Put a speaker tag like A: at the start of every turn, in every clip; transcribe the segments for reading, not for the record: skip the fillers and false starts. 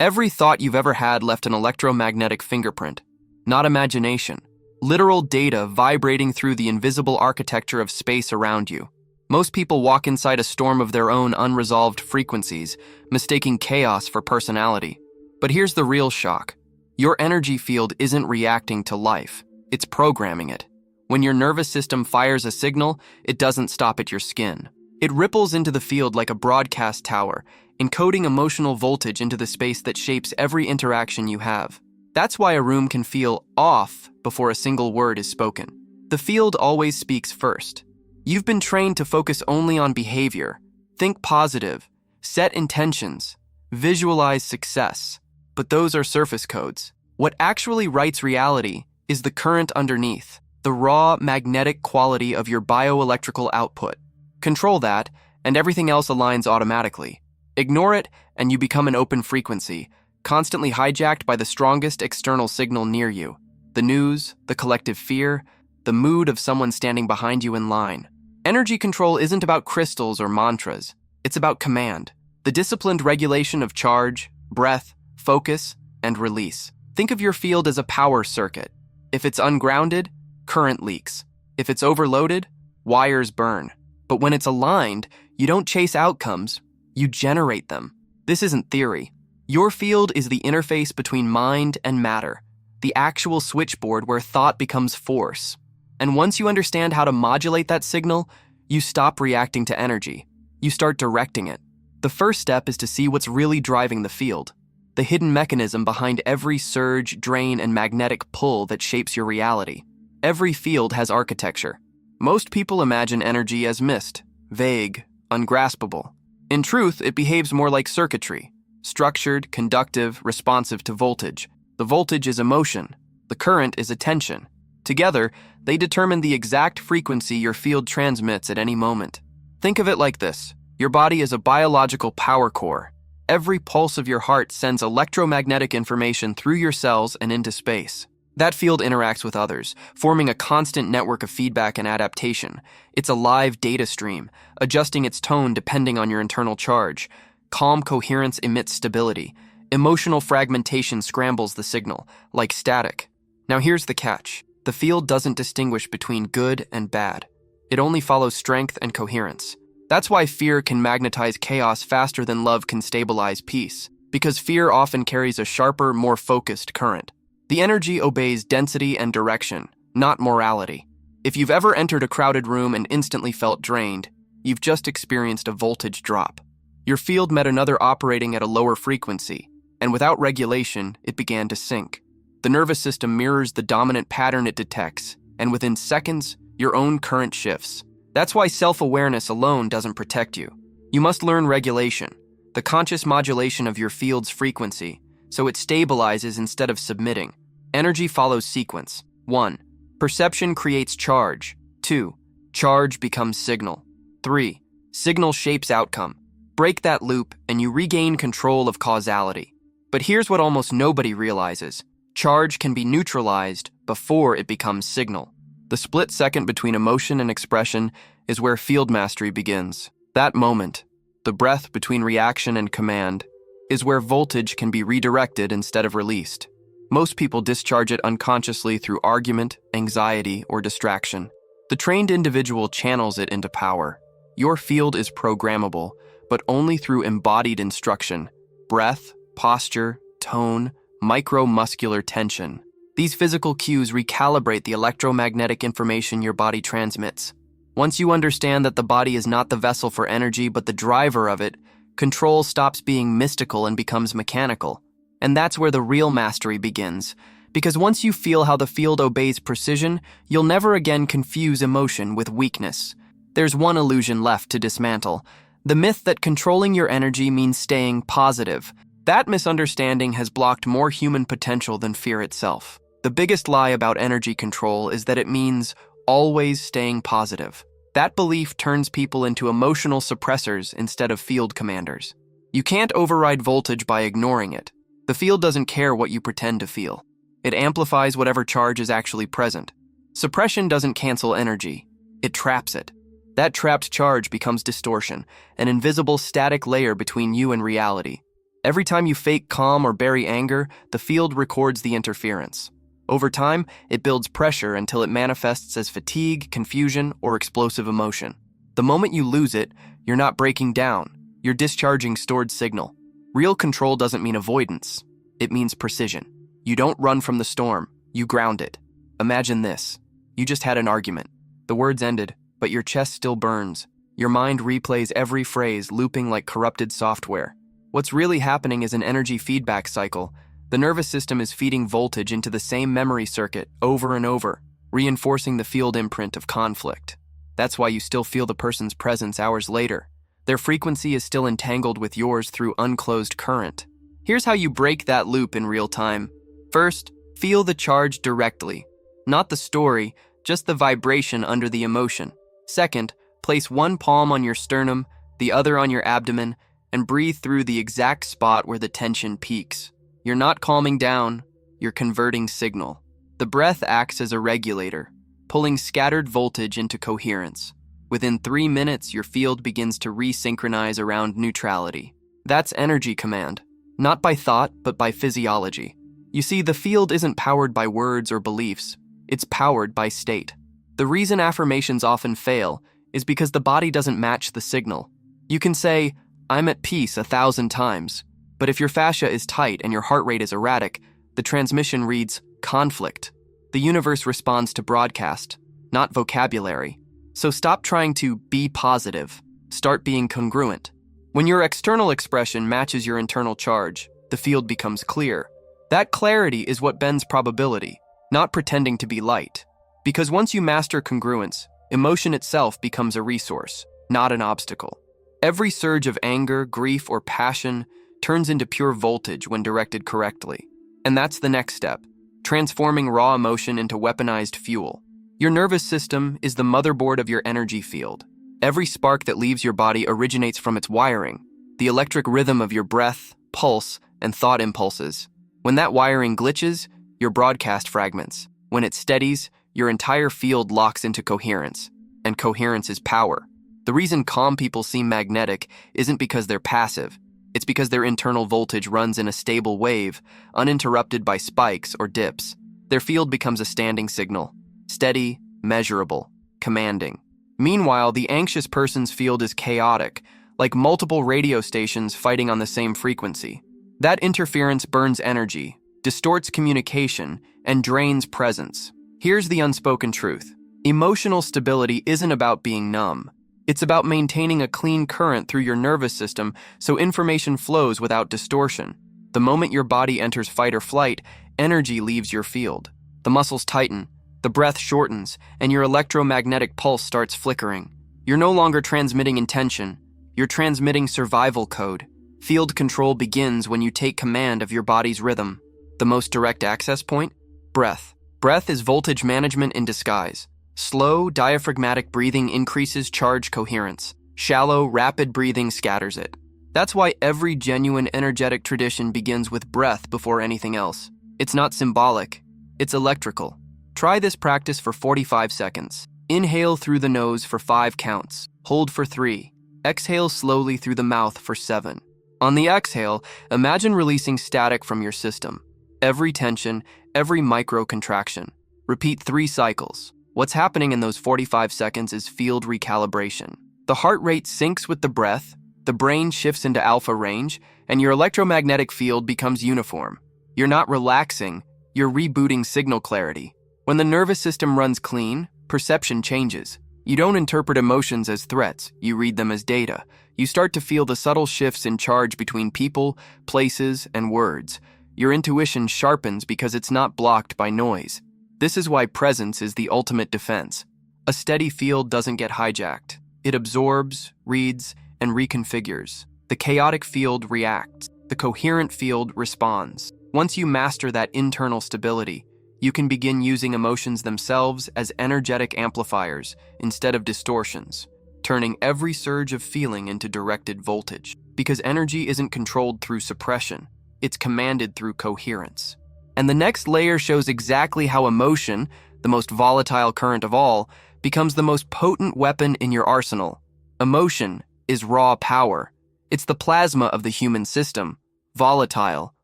A: Every thought you've ever had left an electromagnetic fingerprint, not imagination. Literal data vibrating through the invisible architecture of space around you. Most people walk inside a storm of their own unresolved frequencies, mistaking chaos for personality. But here's the real shock. Your energy field isn't reacting to life, it's programming it. When your nervous system fires a signal, it doesn't stop at your skin. It ripples into the field like a broadcast tower, encoding emotional voltage into the space that shapes every interaction you have. That's why a room can feel off before a single word is spoken. The field always speaks first. You've been trained to focus only on behavior, think positive, set intentions, visualize success. But those are surface codes. What actually writes reality is the current underneath, the raw magnetic quality of your bioelectrical output. Control that, and everything else aligns automatically. Ignore it, and you become an open frequency, constantly hijacked by the strongest external signal near you. The news, the collective fear, the mood of someone standing behind you in line. Energy control isn't about crystals or mantras. It's about command, the disciplined regulation of charge, breath, focus, and release. Think of your field as a power circuit. If it's ungrounded, current leaks. If it's overloaded, wires burn. But when it's aligned, you don't chase outcomes, you generate them. This isn't theory. Your field is the interface between mind and matter, the actual switchboard where thought becomes force. And once you understand how to modulate that signal, you stop reacting to energy. You start directing it. The first step is to see what's really driving the field, the hidden mechanism behind every surge, drain, and magnetic pull that shapes your reality. Every field has architecture. Most people imagine energy as mist, vague, ungraspable. In truth, it behaves more like circuitry. Structured, conductive, responsive to voltage. The voltage is emotion. The current is attention. Together, they determine the exact frequency your field transmits at any moment. Think of it like this. Your body is a biological power core. Every pulse of your heart sends electromagnetic information through your cells and into space. That field interacts with others, forming a constant network of feedback and adaptation. It's a live data stream, adjusting its tone depending on your internal charge. Calm coherence emits stability. Emotional fragmentation scrambles the signal, like static. Now here's the catch. The field doesn't distinguish between good and bad. It only follows strength and coherence. That's why fear can magnetize chaos faster than love can stabilize peace, because fear often carries a sharper, more focused current. The energy obeys density and direction, not morality. If you've ever entered a crowded room and instantly felt drained, you've just experienced a voltage drop. Your field met another operating at a lower frequency, and without regulation, it began to sink. The nervous system mirrors the dominant pattern it detects, and within seconds, your own current shifts. That's why self-awareness alone doesn't protect you. You must learn regulation, the conscious modulation of your field's frequency, so it stabilizes instead of submitting. Energy follows sequence. 1. Perception creates charge. 2. Charge becomes signal. 3. Signal shapes outcome. Break that loop, and you regain control of causality. But here's what almost nobody realizes. Charge can be neutralized before it becomes signal. The split second between emotion and expression is where field mastery begins. That moment, the breath between reaction and command, is where voltage can be redirected instead of released. Most people discharge it unconsciously through argument, anxiety, or distraction. The trained individual channels it into power. Your field is programmable, but only through embodied instruction, breath, posture, tone, micromuscular tension. These physical cues recalibrate the electromagnetic information your body transmits. Once you understand that the body is not the vessel for energy but the driver of it, control stops being mystical and becomes mechanical. And that's where the real mastery begins. Because once you feel how the field obeys precision, you'll never again confuse emotion with weakness. There's one illusion left to dismantle. The myth that controlling your energy means staying positive. That misunderstanding has blocked more human potential than fear itself. The biggest lie about energy control is that it means always staying positive. That belief turns people into emotional suppressors instead of field commanders. You can't override voltage by ignoring it. The field doesn't care what you pretend to feel. It amplifies whatever charge is actually present. Suppression doesn't cancel energy. It traps it. That trapped charge becomes distortion, an invisible static layer between you and reality. Every time you fake calm or bury anger, the field records the interference. Over time, it builds pressure until it manifests as fatigue, confusion, or explosive emotion. The moment you lose it, you're not breaking down, you're discharging stored signal. Real control doesn't mean avoidance, it means precision. You don't run from the storm, you ground it. Imagine this. You just had an argument. The words ended, but your chest still burns. Your mind replays every phrase, looping like corrupted software. What's really happening is an energy feedback cycle. The nervous system is feeding voltage into the same memory circuit over and over, reinforcing the field imprint of conflict. That's why you still feel the person's presence hours later. Their frequency is still entangled with yours through unclosed current. Here's how you break that loop in real time. First, feel the charge directly. Not the story, just the vibration under the emotion. Second, place one palm on your sternum, the other on your abdomen, and breathe through the exact spot where the tension peaks. You're not calming down, you're converting signal. The breath acts as a regulator, pulling scattered voltage into coherence. Within 3 minutes, your field begins to resynchronize around neutrality. That's energy command, not by thought, but by physiology. You see, the field isn't powered by words or beliefs, it's powered by state. The reason affirmations often fail is because the body doesn't match the signal. You can say, "I'm at peace" 1,000 times, but if your fascia is tight and your heart rate is erratic, the transmission reads conflict. The universe responds to broadcast, not vocabulary. So stop trying to be positive. Start being congruent. When your external expression matches your internal charge, the field becomes clear. That clarity is what bends probability, not pretending to be light. Because once you master congruence, emotion itself becomes a resource, not an obstacle. Every surge of anger, grief, or passion turns into pure voltage when directed correctly. And that's the next step, transforming raw emotion into weaponized fuel. Your nervous system is the motherboard of your energy field. Every spark that leaves your body originates from its wiring, the electric rhythm of your breath, pulse, and thought impulses. When that wiring glitches, your broadcast fragments. When it steadies, your entire field locks into coherence. And coherence is power. The reason calm people seem magnetic isn't because they're passive. It's because their internal voltage runs in a stable wave, uninterrupted by spikes or dips. Their field becomes a standing signal. Steady, measurable, commanding. Meanwhile, the anxious person's field is chaotic, like multiple radio stations fighting on the same frequency. That interference burns energy, distorts communication, and drains presence. Here's the unspoken truth. Emotional stability isn't about being numb. It's about maintaining a clean current through your nervous system so information flows without distortion. The moment your body enters fight or flight, energy leaves your field. The muscles tighten, the breath shortens, and your electromagnetic pulse starts flickering. You're no longer transmitting intention, you're transmitting survival code. Field control begins when you take command of your body's rhythm. The most direct access point? Breath. Breath is voltage management in disguise. Slow, diaphragmatic breathing increases charge coherence. Shallow, rapid breathing scatters it. That's why every genuine energetic tradition begins with breath before anything else. It's not symbolic, it's electrical. Try this practice for 45 seconds. Inhale through the nose for 5 counts. Hold for 3. Exhale slowly through the mouth for 7. On the exhale, imagine releasing static from your system. Every tension, every micro contraction. Repeat 3 cycles. What's happening in those 45 seconds is field recalibration. The heart rate syncs with the breath, the brain shifts into alpha range, and your electromagnetic field becomes uniform. You're not relaxing, you're rebooting signal clarity. When the nervous system runs clean, perception changes. You don't interpret emotions as threats, you read them as data. You start to feel the subtle shifts in charge between people, places, and words. Your intuition sharpens because it's not blocked by noise. This is why presence is the ultimate defense. A steady field doesn't get hijacked. It absorbs, reads, and reconfigures. The chaotic field reacts. The coherent field responds. Once you master that internal stability, you can begin using emotions themselves as energetic amplifiers instead of distortions, turning every surge of feeling into directed voltage. Because energy isn't controlled through suppression, it's commanded through coherence. And the next layer shows exactly how emotion, the most volatile current of all, becomes the most potent weapon in your arsenal. Emotion is raw power. It's the plasma of the human system, volatile,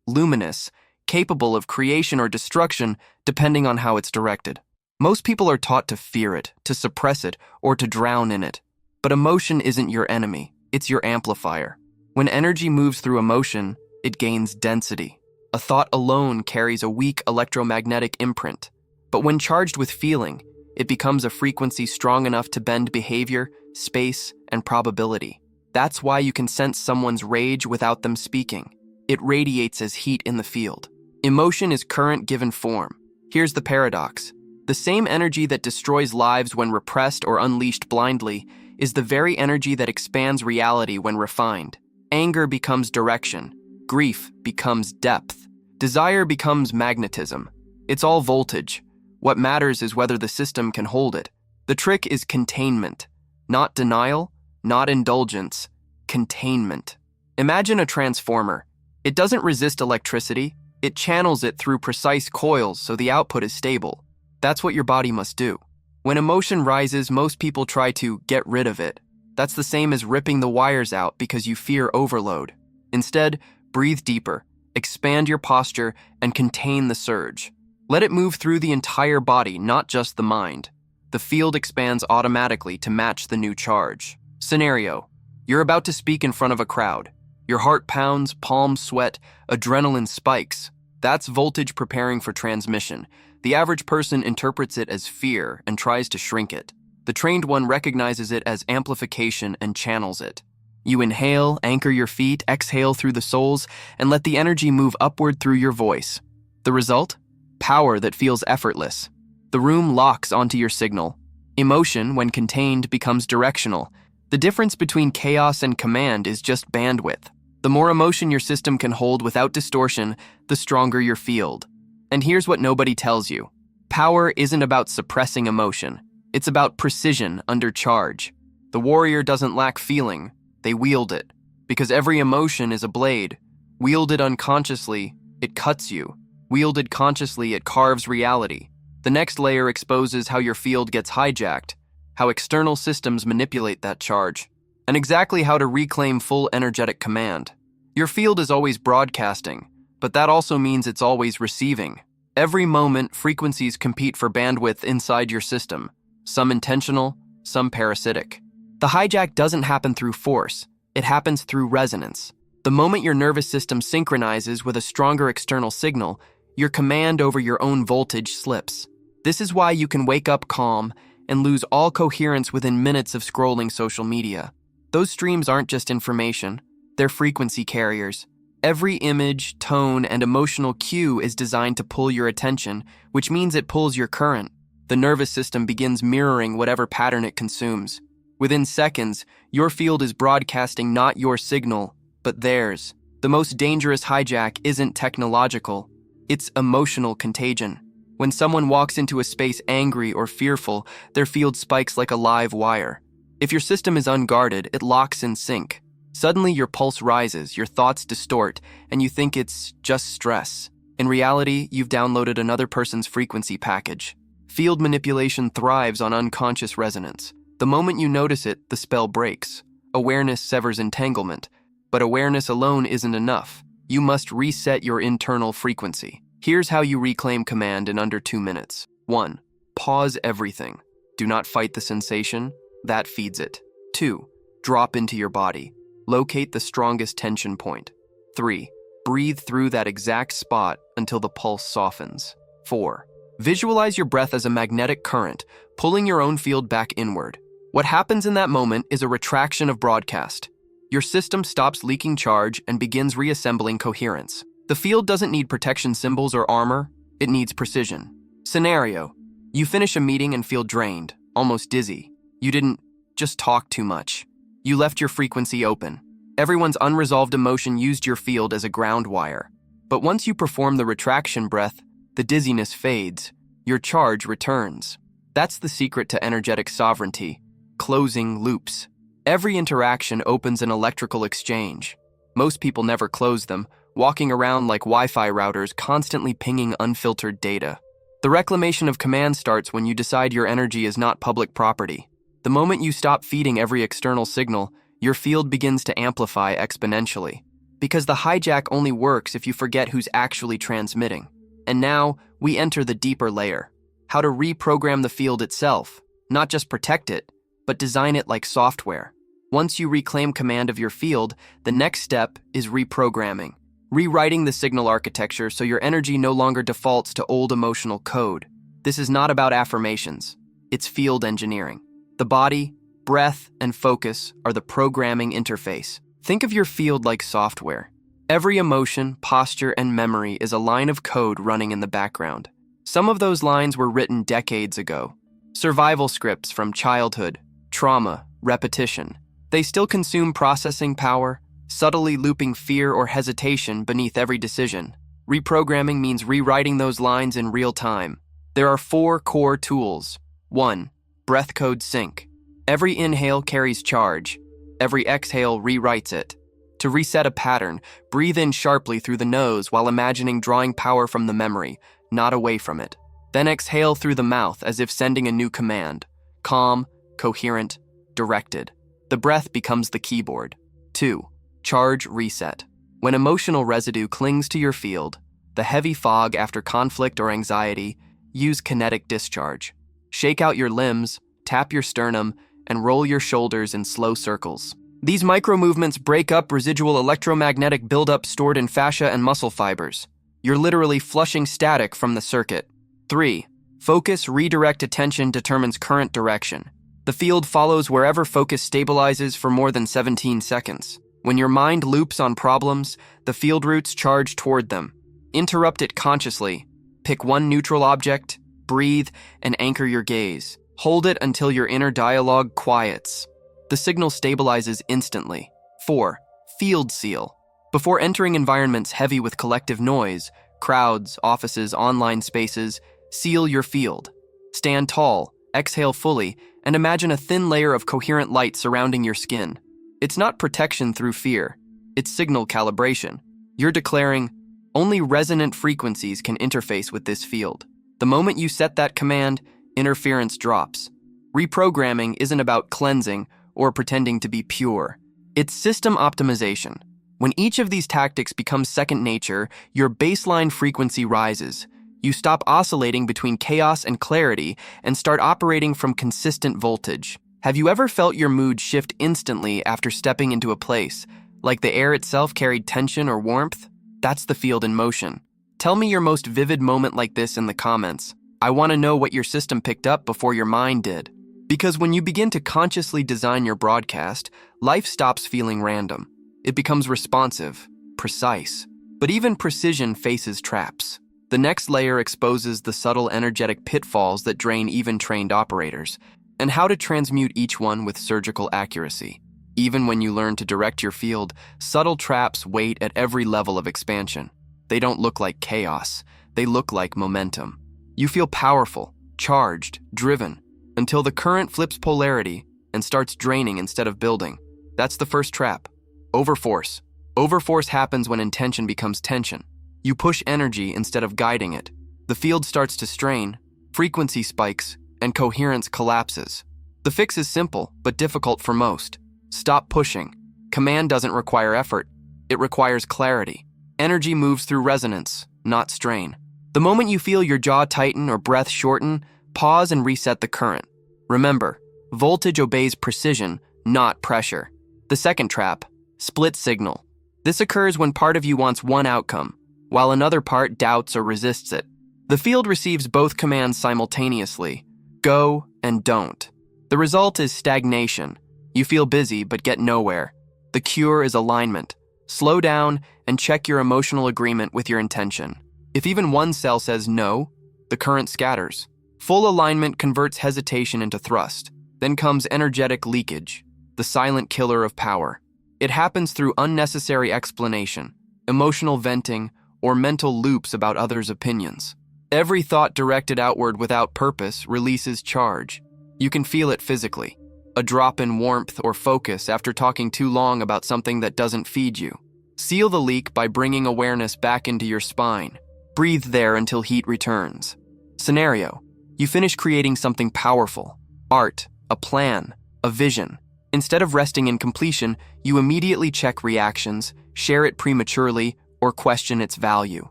A: luminous, capable of creation or destruction depending on how it's directed. Most people are taught to fear it, to suppress it, or to drown in it. But emotion isn't your enemy, it's your amplifier. When energy moves through emotion, it gains density. A thought alone carries a weak electromagnetic imprint. But when charged with feeling, it becomes a frequency strong enough to bend behavior, space, and probability. That's why you can sense someone's rage without them speaking. It radiates as heat in the field. Emotion is current given form. Here's the paradox. The same energy that destroys lives when repressed or unleashed blindly is the very energy that expands reality when refined. Anger becomes direction. Grief becomes depth. Desire becomes magnetism. It's all voltage. What matters is whether the system can hold it. The trick is containment. Not denial, not indulgence. Containment. Imagine a transformer. It doesn't resist electricity. It channels it through precise coils so the output is stable. That's what your body must do. When emotion rises, most people try to get rid of it. That's the same as ripping the wires out because you fear overload. Instead, breathe deeper, expand your posture, and contain the surge. Let it move through the entire body, not just the mind. The field expands automatically to match the new charge. Scenario: you're about to speak in front of a crowd. Your heart pounds, palms sweat, adrenaline spikes. That's voltage preparing for transmission. The average person interprets it as fear and tries to shrink it. The trained one recognizes it as amplification and channels it. You inhale, anchor your feet, exhale through the soles, and let the energy move upward through your voice. The result? Power that feels effortless. The room locks onto your signal. Emotion, when contained, becomes directional. The difference between chaos and command is just bandwidth. The more emotion your system can hold without distortion, the stronger your field. And here's what nobody tells you. Power isn't about suppressing emotion. It's about precision under charge. The warrior doesn't lack feeling. They wield it. Because every emotion is a blade. Wielded unconsciously, it cuts you. Wielded consciously, it carves reality. The next layer exposes how your field gets hijacked, how external systems manipulate that charge, and exactly how to reclaim full energetic command. Your field is always broadcasting, but that also means it's always receiving. Every moment, frequencies compete for bandwidth inside your system, some intentional, some parasitic. The hijack doesn't happen through force, it happens through resonance. The moment your nervous system synchronizes with a stronger external signal, your command over your own voltage slips. This is why you can wake up calm and lose all coherence within minutes of scrolling social media. Those streams aren't just information, they're frequency carriers. Every image, tone, and emotional cue is designed to pull your attention, which means it pulls your current. The nervous system begins mirroring whatever pattern it consumes. Within seconds, your field is broadcasting not your signal, but theirs. The most dangerous hijack isn't technological, it's emotional contagion. When someone walks into a space angry or fearful, their field spikes like a live wire. If your system is unguarded, it locks in sync. Suddenly your pulse rises, your thoughts distort, and you think it's just stress. In reality, you've downloaded another person's frequency package. Field manipulation thrives on unconscious resonance. The moment you notice it, the spell breaks. Awareness severs entanglement. But awareness alone isn't enough. You must reset your internal frequency. Here's how you reclaim command in under 2 minutes. 1. Pause everything. Do not fight the sensation. That feeds it. 2. Drop into your body. Locate the strongest tension point. 3. Breathe through that exact spot until the pulse softens. 4. Visualize your breath as a magnetic current, pulling your own field back inward. What happens in that moment is a retraction of broadcast. Your system stops leaking charge and begins reassembling coherence. The field doesn't need protection symbols or armor, it needs precision. Scenario: you finish a meeting and feel drained, almost dizzy. You didn't just talk too much. You left your frequency open. Everyone's unresolved emotion used your field as a ground wire. But once you perform the retraction breath, the dizziness fades. Your charge returns. That's the secret to energetic sovereignty. Closing loops. Every interaction opens an electrical exchange. Most people never close them, walking around like Wi-Fi routers constantly pinging unfiltered data. The reclamation of command starts when you decide your energy is not public property. The moment you stop feeding every external signal, your field begins to amplify exponentially. because the hijack only works if you forget who's actually transmitting. And now, we enter the deeper layer. How to reprogram the field itself, not just protect it, but design it like software. Once you reclaim command of your field, the next step is reprogramming, rewriting the signal architecture so your energy no longer defaults to old emotional code. This is not about affirmations, it's field engineering. The body, breath, and focus are the programming interface. Think of your field like software. Every emotion, posture, and memory is a line of code running in the background. Some of those lines were written decades ago. Survival scripts from childhood, trauma, repetition. They still consume processing power, subtly looping fear or hesitation beneath every decision. Reprogramming means rewriting those lines in real time. There are 4 core tools. 1. Breath code sync. Every inhale carries charge. Every exhale rewrites it. To reset a pattern, breathe in sharply through the nose while imagining drawing power from the memory, not away from it. Then exhale through the mouth as if sending a new command. Calm, coherent, directed. The breath becomes the keyboard. 2. Charge reset. When emotional residue clings to your field, the heavy fog after conflict or anxiety, use kinetic discharge. Shake out your limbs, tap your sternum, and roll your shoulders in slow circles. These micro-movements break up residual electromagnetic buildup stored in fascia and muscle fibers. You're literally flushing static from the circuit. 3. Focus, redirect attention determines current direction. The field follows wherever focus stabilizes for more than 17 seconds. When your mind loops on problems, the field routes charge toward them. Interrupt it consciously. Pick one neutral object, breathe, and anchor your gaze. Hold it until your inner dialogue quiets. The signal stabilizes instantly. 4. Field seal. Before entering environments heavy with collective noise, crowds, offices, online spaces, seal your field. Stand tall, exhale fully, and imagine a thin layer of coherent light surrounding your skin. It's not protection through fear. It's signal calibration. You're declaring, only resonant frequencies can interface with this field. The moment you set that command, interference drops. Reprogramming isn't about cleansing or pretending to be pure. It's system optimization. When each of these tactics becomes second nature, your baseline frequency rises. You stop oscillating between chaos and clarity and start operating from consistent voltage. Have you ever felt your mood shift instantly after stepping into a place, like the air itself carried tension or warmth? That's the field in motion. Tell me your most vivid moment like this in the comments. I want to know what your system picked up before your mind did. Because when you begin to consciously design your broadcast, life stops feeling random. It becomes responsive, precise. But even precision faces traps. The next layer exposes the subtle energetic pitfalls that drain even trained operators, and how to transmute each one with surgical accuracy. Even when you learn to direct your field, subtle traps wait at every level of expansion. They don't look like chaos. They look like momentum. You feel powerful, charged, driven, until the current flips polarity and starts draining instead of building. That's the first trap. Overforce. Overforce happens when intention becomes tension. You push energy instead of guiding it. The field starts to strain, frequency spikes, and coherence collapses. The fix is simple, but difficult for most. Stop pushing. Command doesn't require effort. It requires clarity. Energy moves through resonance, not strain. The moment you feel your jaw tighten or breath shorten, pause and reset the current. Remember, voltage obeys precision, not pressure. The second trap, split signal. This occurs when part of you wants one outcome, while another part doubts or resists it. The field receives both commands simultaneously, go and don't. The result is stagnation. You feel busy but get nowhere. The cure is alignment. Slow down and check your emotional agreement with your intention. If even one cell says no, the current scatters. Full alignment converts hesitation into thrust. Then comes energetic leakage, the silent killer of power. It happens through unnecessary explanation, emotional venting, or mental loops about others' opinions. Every thought directed outward without purpose releases charge. You can feel it physically. A drop in warmth or focus after talking too long about something that doesn't feed you. Seal the leak by bringing awareness back into your spine. Breathe there until heat returns. Scenario: you finish creating something powerful. Art, a plan, a vision. Instead of resting in completion, you immediately check reactions, share it prematurely, or question its value.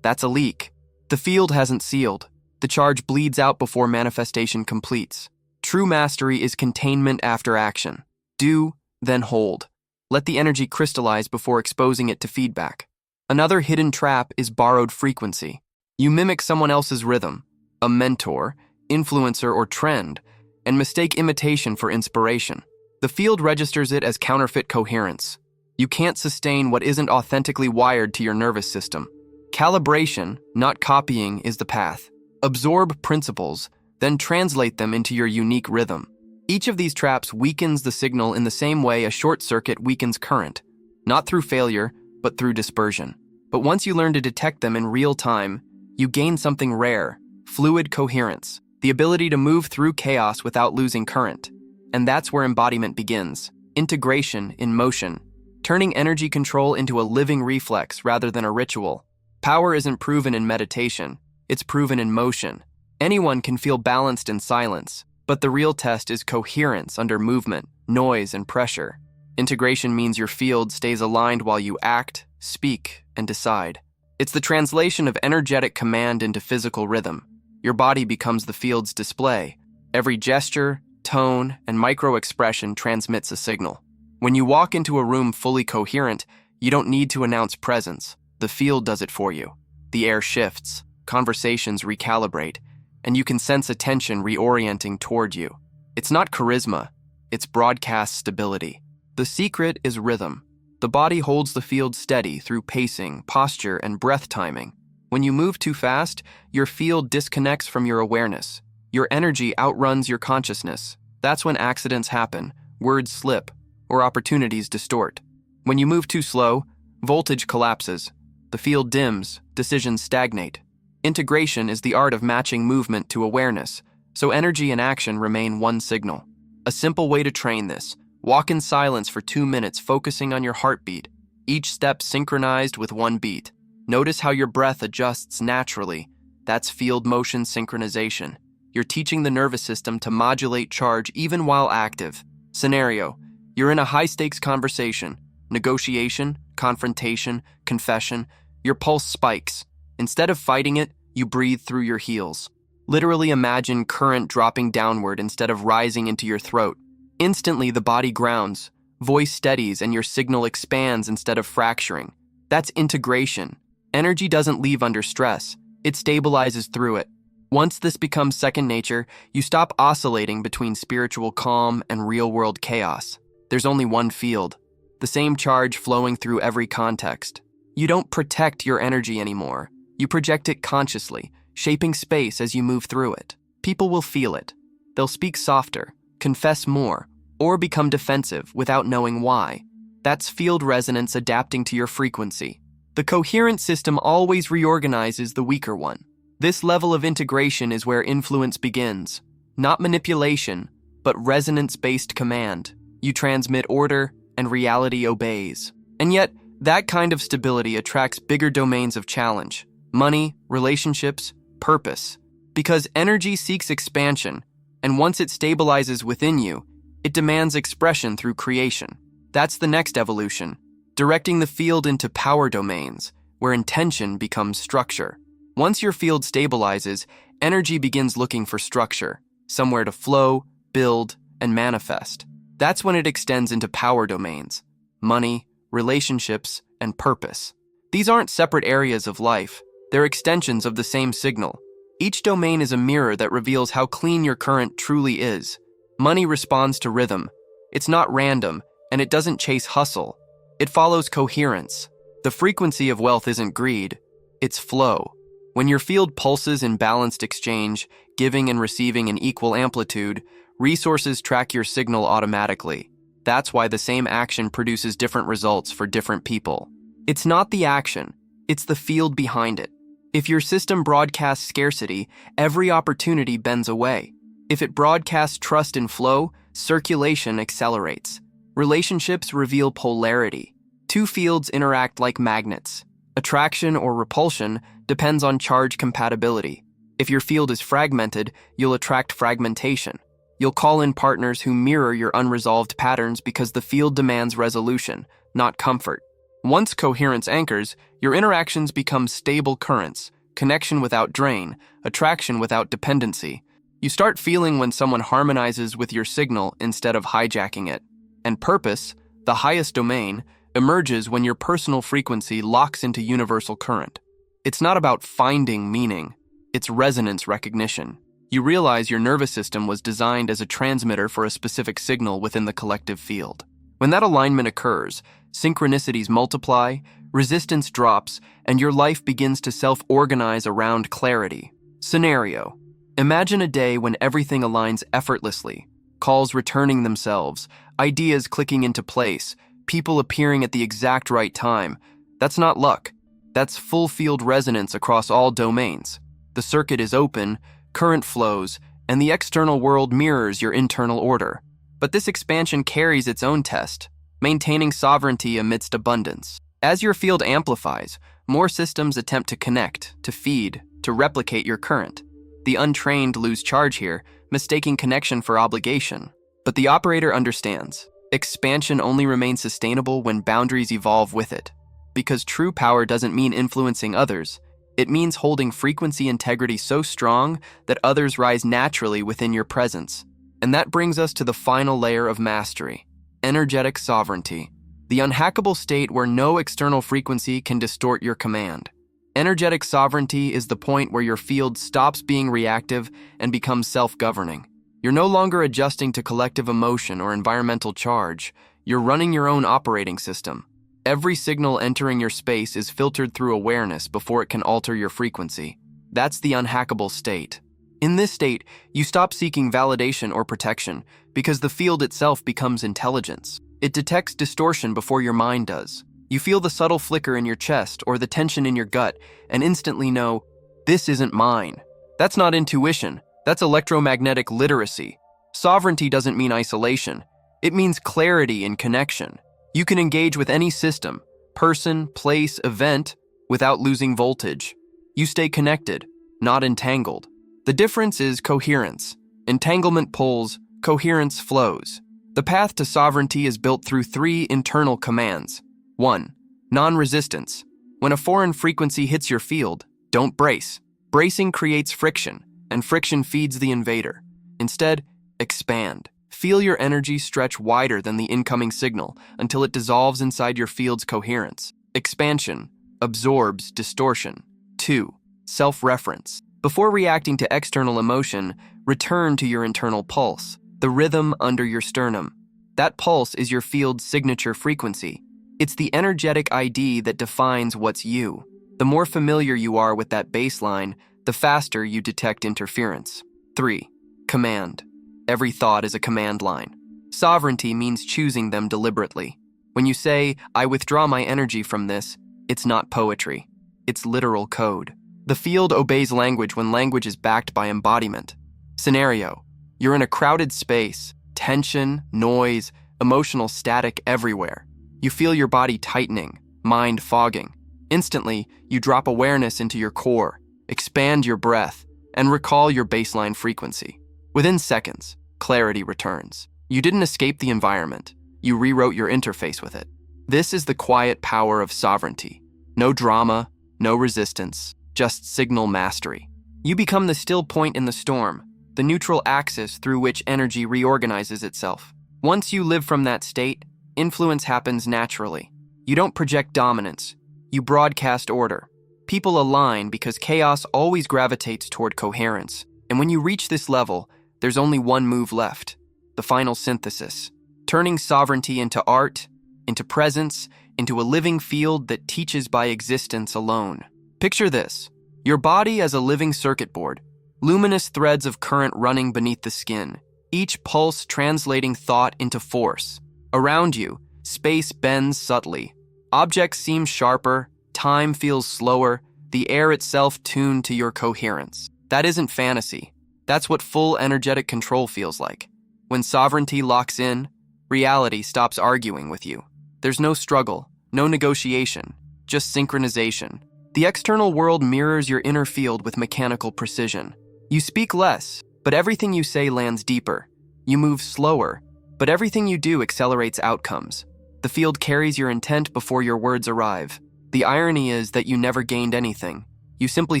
A: That's a leak. The field hasn't sealed. The charge bleeds out before manifestation completes. True mastery is containment after action. Do, then hold. Let the energy crystallize before exposing it to feedback. Another hidden trap is borrowed frequency. You mimic someone else's rhythm, a mentor, influencer, or trend, and mistake imitation for inspiration. The field registers it as counterfeit coherence. You can't sustain what isn't authentically wired to your nervous system. Calibration, not copying, is the path. Absorb principles, then translate them into your unique rhythm. Each of these traps weakens the signal in the same way a short circuit weakens current, not through failure, but through dispersion. But once you learn to detect them in real time, you gain something rare, fluid coherence, the ability to move through chaos without losing current. And that's where embodiment begins, integration in motion, turning energy control into a living reflex rather than a ritual. Power isn't proven in meditation, it's proven in motion. Anyone can feel balanced in silence, but the real test is coherence under movement, noise, and pressure. Integration means your field stays aligned while you act, speak, and decide. It's the translation of energetic command into physical rhythm. Your body becomes the field's display. Every gesture, tone, and micro-expression transmits a signal. When you walk into a room fully coherent, you don't need to announce presence. The field does it for you. The air shifts, conversations recalibrate, and you can sense attention reorienting toward you. It's not charisma, it's broadcast stability. The secret is rhythm. The body holds the field steady through pacing, posture, and breath timing. When you move too fast, your field disconnects from your awareness. Your energy outruns your consciousness. That's when accidents happen, words slip, or opportunities distort. When you move too slow, voltage collapses. The field dims, decisions stagnate. Integration is the art of matching movement to awareness, so energy and action remain one signal. A simple way to train this: walk in silence for 2 minutes, focusing on your heartbeat, each step synchronized with one beat. Notice how your breath adjusts naturally. That's field motion synchronization. You're teaching the nervous system to modulate charge even while active. Scenario: you're in a high-stakes conversation, negotiation, confrontation, confession. Your pulse spikes. Instead of fighting it, you breathe through your heels. Literally imagine current dropping downward instead of rising into your throat. Instantly, the body grounds, voice steadies, and your signal expands instead of fracturing. That's integration. Energy doesn't leave under stress. It stabilizes through it. Once this becomes second nature, you stop oscillating between spiritual calm and real-world chaos. There's only one field, the same charge flowing through every context. You don't protect your energy anymore. You project it consciously, shaping space as you move through it. People will feel it. They'll speak softer, confess more, or become defensive without knowing why. That's field resonance adapting to your frequency. The coherent system always reorganizes the weaker one. This level of integration is where influence begins. Not manipulation, but resonance-based command. You transmit order, and reality obeys. And yet, that kind of stability attracts bigger domains of challenge: money, relationships, purpose. Because energy seeks expansion, and once it stabilizes within you, it demands expression through creation. That's the next evolution, directing the field into power domains, where intention becomes structure. Once your field stabilizes, energy begins looking for structure, somewhere to flow, build, and manifest. That's when it extends into power domains: money, relationships, and purpose. These aren't separate areas of life. They're extensions of the same signal. Each domain is a mirror that reveals how clean your current truly is. Money responds to rhythm. It's not random, and it doesn't chase hustle. It follows coherence. The frequency of wealth isn't greed, it's flow. When your field pulses in balanced exchange, giving and receiving in equal amplitude, resources track your signal automatically. That's why the same action produces different results for different people. It's not the action, it's the field behind it. If your system broadcasts scarcity, every opportunity bends away. If it broadcasts trust and flow, circulation accelerates. Relationships reveal polarity. Two fields interact like magnets. Attraction or repulsion depends on charge compatibility. If your field is fragmented, you'll attract fragmentation. You'll call in partners who mirror your unresolved patterns because the field demands resolution, not comfort. Once coherence anchors, your interactions become stable currents, connection without drain, attraction without dependency. You start feeling when someone harmonizes with your signal instead of hijacking it. And purpose, the highest domain, emerges when your personal frequency locks into universal current. It's not about finding meaning, it's resonance recognition. You realize your nervous system was designed as a transmitter for a specific signal within the collective field. When that alignment occurs, synchronicities multiply, resistance drops, and your life begins to self-organize around clarity. Scenario: imagine a day when everything aligns effortlessly, calls returning themselves, ideas clicking into place, people appearing at the exact right time. That's not luck. That's full field resonance across all domains. The circuit is open, current flows, and the external world mirrors your internal order. But this expansion carries its own test, maintaining sovereignty amidst abundance. As your field amplifies, more systems attempt to connect, to feed, to replicate your current. The untrained lose charge here, mistaking connection for obligation. But the operator understands. Expansion only remains sustainable when boundaries evolve with it. Because true power doesn't mean influencing others. It means holding frequency integrity so strong that others rise naturally within your presence. And that brings us to the final layer of mastery: energetic sovereignty. The unhackable state where no external frequency can distort your command. Energetic sovereignty is the point where your field stops being reactive and becomes self-governing. You're no longer adjusting to collective emotion or environmental charge. You're running your own operating system. Every signal entering your space is filtered through awareness before it can alter your frequency. That's the unhackable state. In this state, you stop seeking validation or protection because the field itself becomes intelligence. It detects distortion before your mind does. You feel the subtle flicker in your chest or the tension in your gut and instantly know, this isn't mine. That's not intuition. That's electromagnetic literacy. Sovereignty doesn't mean isolation. It means clarity and connection. You can engage with any system, person, place, event, without losing voltage. You stay connected, not entangled. The difference is coherence. Entanglement pulls, coherence flows. The path to sovereignty is built through 3 internal commands. 1. Non-resistance. When a foreign frequency hits your field, don't brace. Bracing creates friction, and friction feeds the invader. Instead, expand. Feel your energy stretch wider than the incoming signal until it dissolves inside your field's coherence. Expansion absorbs distortion. 2. Self-reference. Before reacting to external emotion, return to your internal pulse, the rhythm under your sternum. That pulse is your field's signature frequency. It's the energetic ID that defines what's you. The more familiar you are with that baseline, the faster you detect interference. 3. Command. Every thought is a command line. Sovereignty means choosing them deliberately. When you say, I withdraw my energy from this, it's not poetry. It's literal code. The field obeys language when language is backed by embodiment. Scenario: you're in a crowded space, tension, noise, emotional static everywhere. You feel your body tightening, mind fogging. Instantly, you drop awareness into your core, expand your breath, and recall your baseline frequency. Within seconds, clarity returns. You didn't escape the environment. You rewrote your interface with it. This is the quiet power of sovereignty. No drama, no resistance, just signal mastery. You become the still point in the storm, the neutral axis through which energy reorganizes itself. Once you live from that state, influence happens naturally. You don't project dominance. You broadcast order. People align because chaos always gravitates toward coherence. And when you reach this level, there's only one move left: the final synthesis, turning sovereignty into art, into presence, into a living field that teaches by existence alone. Picture this: your body as a living circuit board, luminous threads of current running beneath the skin, each pulse translating thought into force. Around you, space bends subtly. Objects seem sharper, time feels slower, the air itself tuned to your coherence. That isn't fantasy. That's what full energetic control feels like. When sovereignty locks in, reality stops arguing with you. There's no struggle, no negotiation, just synchronization. The external world mirrors your inner field with mechanical precision. You speak less, but everything you say lands deeper. You move slower, but everything you do accelerates outcomes. The field carries your intent before your words arrive. The irony is that you never gained anything. You simply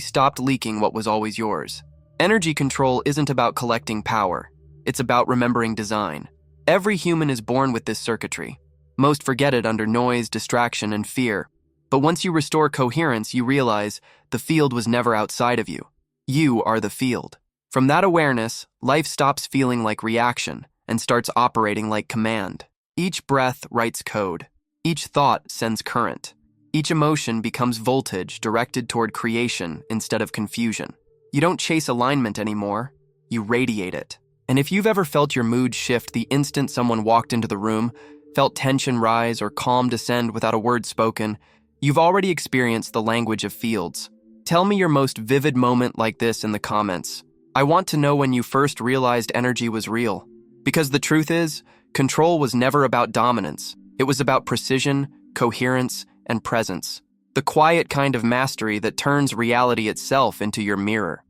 A: stopped leaking what was always yours. Energy control isn't about collecting power. It's about remembering design. Every human is born with this circuitry. Most forget it under noise, distraction, and fear. But once you restore coherence, you realize the field was never outside of you. You are the field. From that awareness, life stops feeling like reaction and starts operating like command. Each breath writes code. Each thought sends current. Each emotion becomes voltage directed toward creation instead of confusion. You don't chase alignment anymore. You radiate it. And if you've ever felt your mood shift the instant someone walked into the room, felt tension rise or calm descend without a word spoken, you've already experienced the language of fields. Tell me your most vivid moment like this in the comments. I want to know when you first realized energy was real. Because the truth is, control was never about dominance. It was about precision, coherence, and presence. The quiet kind of mastery that turns reality itself into your mirror.